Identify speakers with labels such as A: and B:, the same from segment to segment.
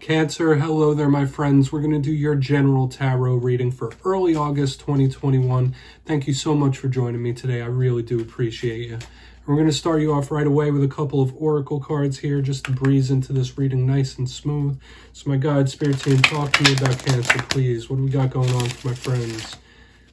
A: Cancer, hello there, my friends. We're going to do your general tarot reading for early August 2021. Thank you so much for joining me today. I really do appreciate you. We're going to start you off right away with a couple of oracle cards here just to breeze into this reading nice and smooth. So my guide, spirit team, talk to me about Cancer, please. What do we got going on for my friends?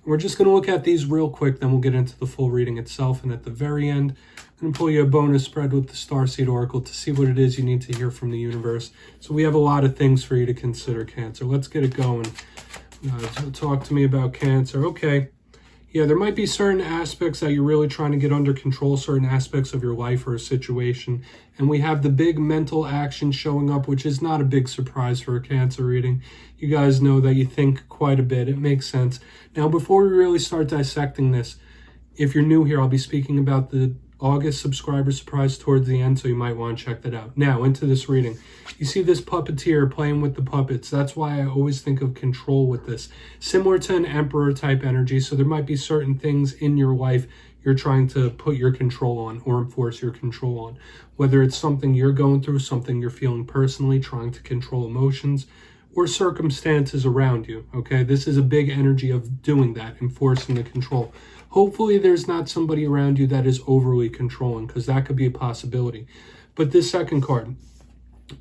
A: We're just going to look at these real quick, then we'll get into the full reading itself. And at the very end, I'm going to pull you a bonus spread with the Starseed Oracle to see what it is you need to hear from the universe. So we have a lot of things for you to consider, Cancer. Let's get it going. So talk to me about Cancer. Okay. Yeah, there might be certain aspects that you're really trying to get under control, certain aspects of your life or a situation. And we have the big mental action showing up, which is not a big surprise for a Cancer reading. You guys know that you think quite a bit. It makes sense. Now, before we really start dissecting this, if you're new here, I'll be speaking about the August subscriber surprise towards the end, so you might want to check that out. Now, into this reading. You see this puppeteer playing with the puppets. That's why I always think of control with this. Similar to an emperor type energy, so there might be certain things in your life you're trying to put your control on or enforce your control on. Whether it's something you're going through, something you're feeling personally, trying to control emotions, or circumstances around you, okay? This is a big energy of doing that, enforcing the control. Hopefully there's not somebody around you that is overly controlling, because that could be a possibility. But this second card,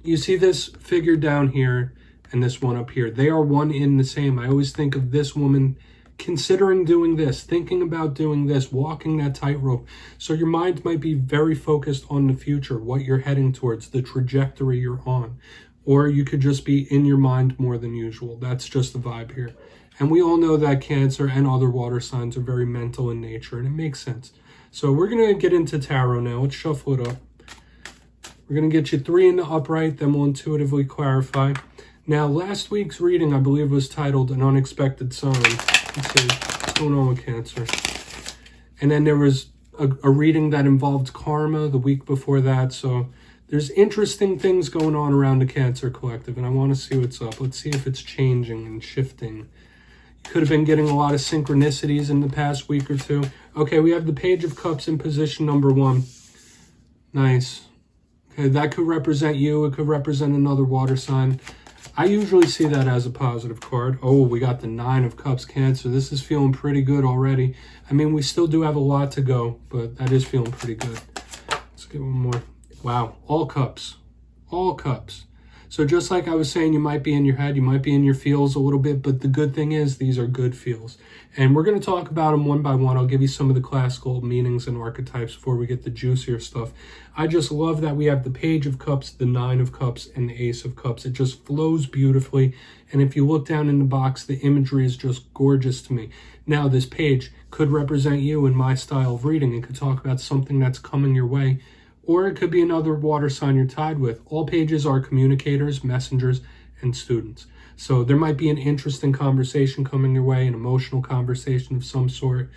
A: you see this figure down here and this one up here. They are one in the same. I always think of this woman considering doing this, thinking about doing this, walking that tightrope. So your mind might be very focused on the future, what you're heading towards, the trajectory you're on. Or you could just be in your mind more than usual. That's just the vibe here. And we all know that Cancer and other water signs are very mental in nature, and it makes sense. So we're going to get into tarot now. Let's shuffle it up. We're going to get you 3 in the upright, then we'll intuitively clarify. Now, last week's reading, I believe, was titled An Unexpected Sign. Let's see what's going on with Cancer. And then there was a reading that involved karma the week before that, so there's interesting things going on around the Cancer collective, and I want to see what's up. Let's see if it's changing and shifting. You could have been getting a lot of synchronicities in the past week or two. Okay, we have the Page of Cups in position number 1. Nice. Okay, that could represent you. It could represent another water sign. I usually see that as a positive card. Oh, we got the 9 of Cups, Cancer. This is feeling pretty good already. I mean, we still do have a lot to go, but that is feeling pretty good. Let's get one more. Wow, all cups, all cups. So just like I was saying, you might be in your head, you might be in your feels a little bit, but the good thing is these are good feels. And we're going to talk about them one by one. I'll give you some of the classical meanings and archetypes before we get the juicier stuff. I just love that we have the Page of Cups, the 9 of Cups, and the Ace of Cups. It just flows beautifully. And if you look down in the box, the imagery is just gorgeous to me. Now, this page could represent you in my style of reading. It could talk about something that's coming your way. Or it could be another water sign you're tied with. All pages are communicators, messengers, and students. So there might be an interesting conversation coming your way, an emotional conversation of some sort.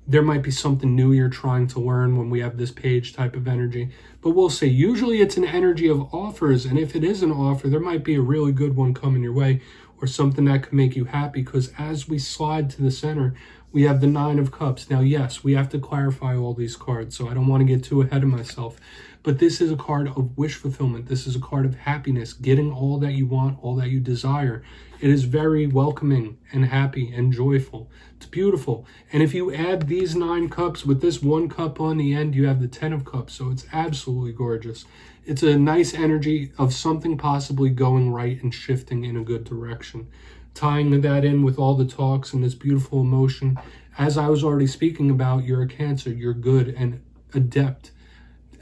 A: There might be something new you're trying to learn when we have this page type of energy. But we'll see. Usually it's an energy of offers, and if it is an offer, there might be a really good one coming your way or something that could make you happy, because as we slide to the center, we have the 9 of Cups. Now, yes, we have to clarify all these cards, so I don't want to get too ahead of myself. But this is a card of wish fulfillment. This is a card of happiness, getting all that you want, all that you desire. It is very welcoming and happy and joyful. It's beautiful. And if you add these 9 cups with this 1 cup on the end, you have the 10 of Cups. So it's absolutely gorgeous. It's a nice energy of something possibly going right and shifting in a good direction. Tying that in with all the talks and this beautiful emotion. As I was already speaking about, you're a Cancer. You're good and adept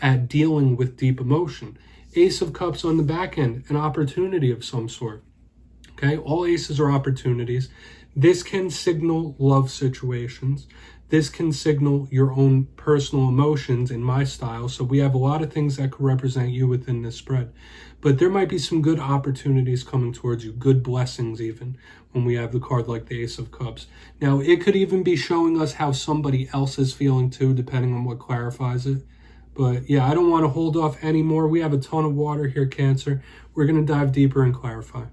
A: at dealing with deep emotion. Ace of Cups on the back end, an opportunity of some sort. Okay, all aces are opportunities. This can signal love situations. This can signal your own personal emotions in my style. So we have a lot of things that could represent you within this spread. But there might be some good opportunities coming towards you, good blessings even, when we have the card like the Ace of Cups. Now, it could even be showing us how somebody else is feeling too, depending on what clarifies it. But yeah, I don't want to hold off anymore. We have a ton of water here, Cancer. We're going to dive deeper and clarify.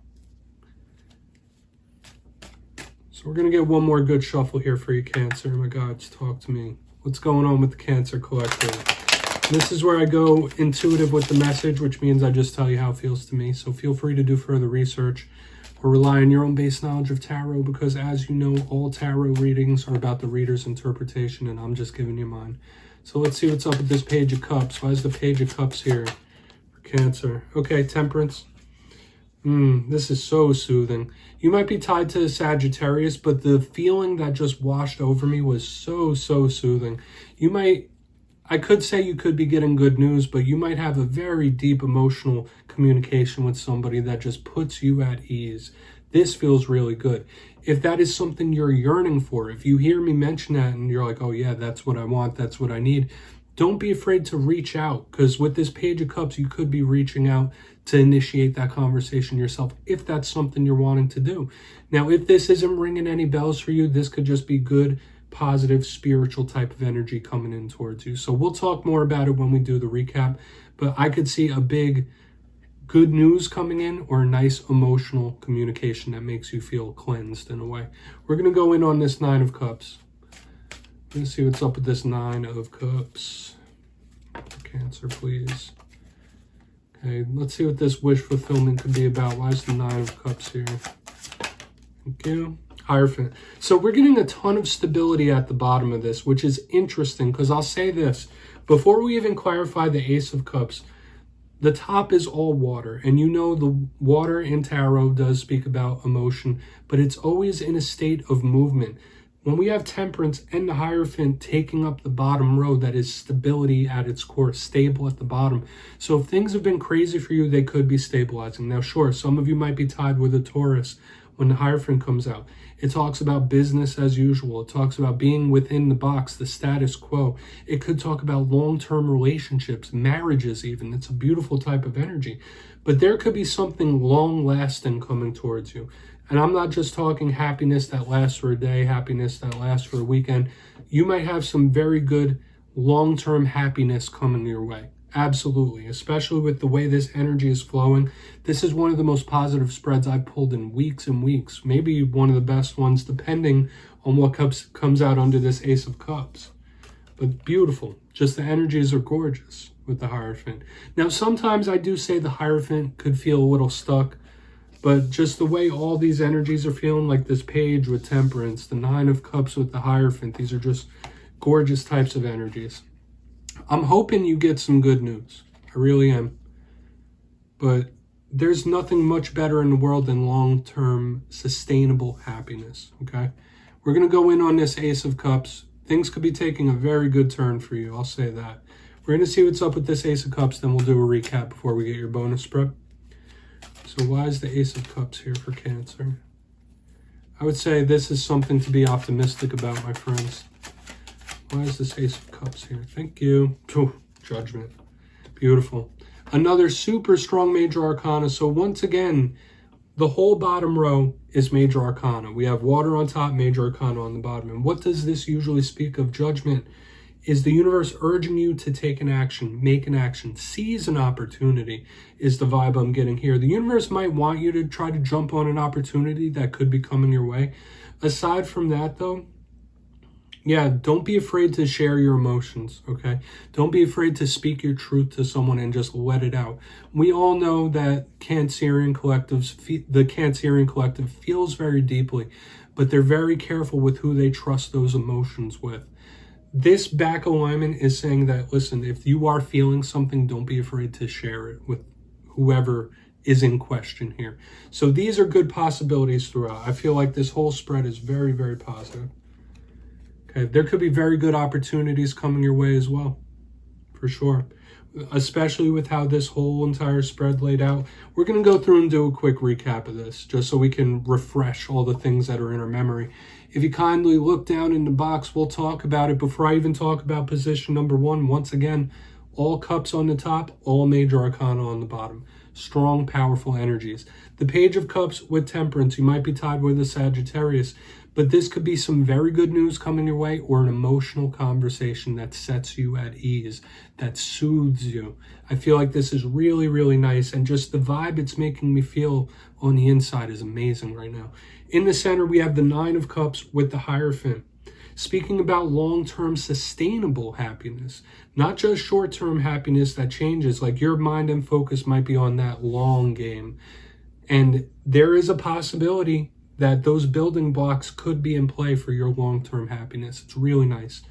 A: So we're going to get one more good shuffle here for you, Cancer. My gods, talk to me. What's going on with the Cancer collective? This is where I go intuitive with the message, which means I just tell you how it feels to me. So feel free to do further research or rely on your own base knowledge of tarot, because as you know, all tarot readings are about the reader's interpretation, and I'm just giving you mine. So let's see what's up with this Page of Cups. Why is the Page of Cups here for Cancer? Okay, Temperance. This is so soothing. You might be tied to Sagittarius, but the feeling that just washed over me was so soothing. I could say you could be getting good news, but you might have a very deep emotional communication with somebody that just puts you at ease. This feels really good. If that is something you're yearning for, if you hear me mention that and you're like, oh yeah, that's what I want, that's what I need, don't be afraid to reach out, because with this Page of Cups, you could be reaching out to initiate that conversation yourself if that's something you're wanting to do. Now, if this isn't ringing any bells for you, this could just be good, positive, spiritual type of energy coming in towards you. So we'll talk more about it when we do the recap, but I could see a big good news coming in or a nice emotional communication that makes you feel cleansed in a way. We're going to go in on this Nine of Cups. Let's see what's up with this Nine of Cups. Cancer, please. Okay, let's see what this wish fulfillment could be about. Why is the Nine of Cups here? Thank you. Hierophant. So we're getting a ton of stability at the bottom of this, which is interesting, because I'll say this. Before we even clarify the Ace of Cups, the top is all water. And you know the water in tarot does speak about emotion, but it's always in a state of movement. When we have Temperance and the Hierophant taking up the bottom row, that is stability at its core, stable at the bottom. So if things have been crazy for you, they could be stabilizing. Now, sure, some of you might be tied with a Taurus when the Hierophant comes out. It talks about business as usual. It talks about being within the box, the status quo. It could talk about long-term relationships, marriages even. It's a beautiful type of energy. But there could be something long-lasting coming towards you. And I'm not just talking happiness that lasts for a day, happiness that lasts for a weekend. You might have some very good long-term happiness coming your way. Absolutely. Especially with the way this energy is flowing. This is one of the most positive spreads I've pulled in weeks and weeks. Maybe one of the best ones, depending on what comes out under this Ace of Cups. But beautiful. Just the energies are gorgeous with the Hierophant. Now, sometimes I do say the Hierophant could feel a little stuck. But just the way all these energies are feeling, like this Page with Temperance, the Nine of Cups with the Hierophant, these are just gorgeous types of energies. I'm hoping you get some good news. I really am. But there's nothing much better in the world than long-term sustainable happiness, okay? We're going to go in on this Ace of Cups. Things could be taking a very good turn for you, I'll say that. We're going to see what's up with this Ace of Cups, then we'll do a recap before we get your bonus spread. So why is the Ace of Cups here for Cancer? I would say this is something to be optimistic about, my friends. Why is this Ace of Cups here? Thank you. Judgment. Beautiful. Another super strong Major Arcana. So once again, the whole bottom row is Major Arcana. We have Water on top, Major Arcana on the bottom. And what does this usually speak of? Judgment. Is the universe urging you to take an action, make an action, seize an opportunity is the vibe I'm getting here. The universe might want you to try to jump on an opportunity that could be coming your way. Aside from that, though, yeah, don't be afraid to share your emotions, okay? Don't be afraid to speak your truth to someone and just let it out. We all know that the Cancerian collective feels very deeply, but they're very careful with who they trust those emotions with. This back alignment is saying that, listen, if you are feeling something, don't be afraid to share it with whoever is in question here. So these are good possibilities throughout. I feel like this whole spread is very, very positive. Okay, there could be very good opportunities coming your way as well, for sure. Especially with how this whole entire spread laid out. We're going to go through and do a quick recap of this, just so we can refresh all the things that are in our memory. If you kindly look down in the box, we'll talk about it. Before I even talk about position number one, once again, all cups on the top, all Major Arcana on the bottom. Strong, powerful energies. The Page of Cups with Temperance, you might be tied with a Sagittarius, but this could be some very good news coming your way, or an emotional conversation that sets you at ease, that soothes you. I feel like this is really, really nice, and just the vibe it's making me feel on the inside is amazing right now. In the center, we have the Nine of Cups with the Hierophant. Speaking about long-term sustainable happiness, not just short-term happiness that changes, like your mind and focus might be on that long game. And there is a possibility that those building blocks could be in play for your long-term happiness. It's really nice.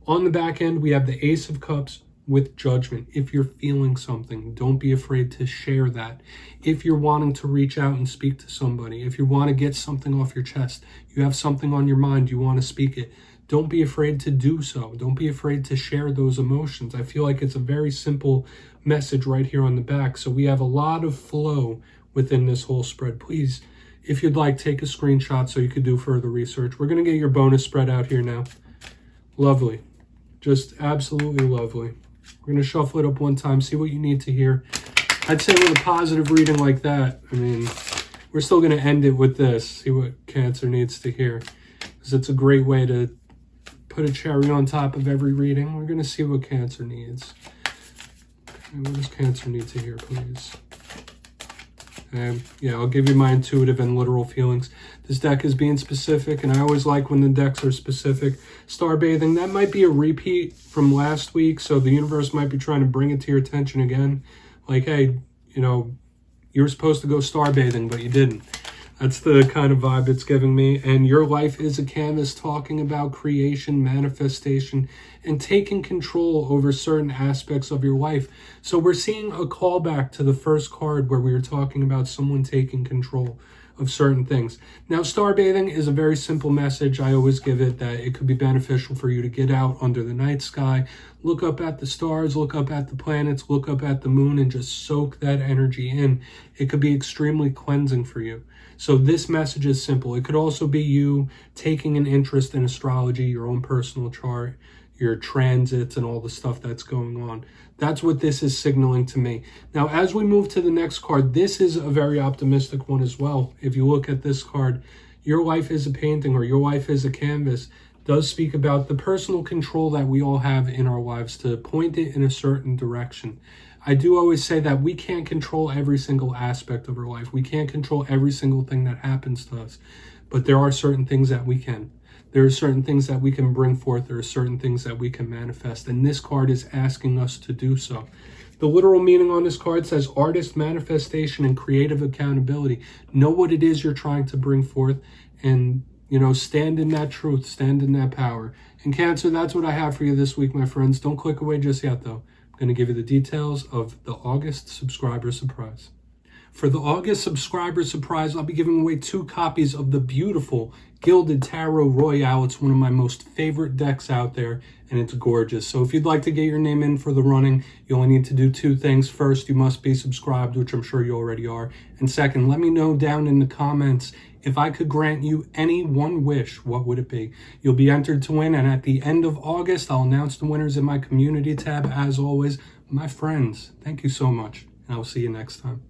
A: On the back end, we have the Ace of Cups with Judgment. If you're feeling something, don't be afraid to share that. If you're wanting to reach out and speak to somebody, if you want to get something off your chest, you have something on your mind, you want to speak it, don't be afraid to do so. Don't be afraid to share those emotions. I feel like it's a very simple message right here on the back. So we have a lot of flow within this whole spread. Please, if you'd like, take a screenshot so you could do further research. We're going to get your bonus spread out here now. Lovely. Just absolutely lovely. We're going to shuffle it up one time, see what you need to hear. I'd say with a positive reading like that, I mean, we're still going to end it with this. See what Cancer needs to hear. Because it's a great way to put a cherry on top of every reading. We're going to see what Cancer needs. Okay, what does Cancer need to hear, please? Yeah, I'll give you my intuitive and literal feelings. This deck is being specific, and I always like when the decks are specific. Starbathing, that might be a repeat from last week, so the universe might be trying to bring it to your attention again. Like, hey, you know, you were supposed to go starbathing, but you didn't. That's the kind of vibe it's giving me. And your life is a canvas, talking about creation, manifestation, and taking control over certain aspects of your life. So we're seeing a callback to the first card where we were talking about someone taking control of certain things. Now, starbathing is a very simple message. I always give it that it could be beneficial for you to get out under the night sky, look up at the stars, look up at the planets, look up at the moon, and just soak that energy in. It could be extremely cleansing for you. So this message is simple. It could also be you taking an interest in astrology, your own personal chart, your transits, and all the stuff that's going on. That's what this is signaling to me. Now, as we move to the next card, this is a very optimistic one as well. If you look at this card, your life is a painting or your life is a canvas, does speak about the personal control that we all have in our lives to point it in a certain direction. I do always say that we can't control every single aspect of our life. We can't control every single thing that happens to us, but there are certain things that we can. There are certain things that we can bring forth. There are certain things that we can manifest, and this card is asking us to do so. The literal meaning on this card says artist, manifestation, and creative accountability. Know what it is you're trying to bring forth, and stand in that truth, stand in that power. And Cancer, that's what I have for you this week, my friends. Don't click away just yet, though. I'm going to give you the details of the August subscriber surprise. For the August subscriber surprise, I'll be giving away 2 copies of the beautiful Gilded Tarot Royale. It's one of my most favorite decks out there, and it's gorgeous. So if you'd like to get your name in for the running, you only need to do 2 things. First, you must be subscribed, which I'm sure you already are. And second, let me know down in the comments, if I could grant you any one wish, what would it be? You'll be entered to win, and at the end of August, I'll announce the winners in my community tab. As always, my friends, thank you so much, and I'll see you next time.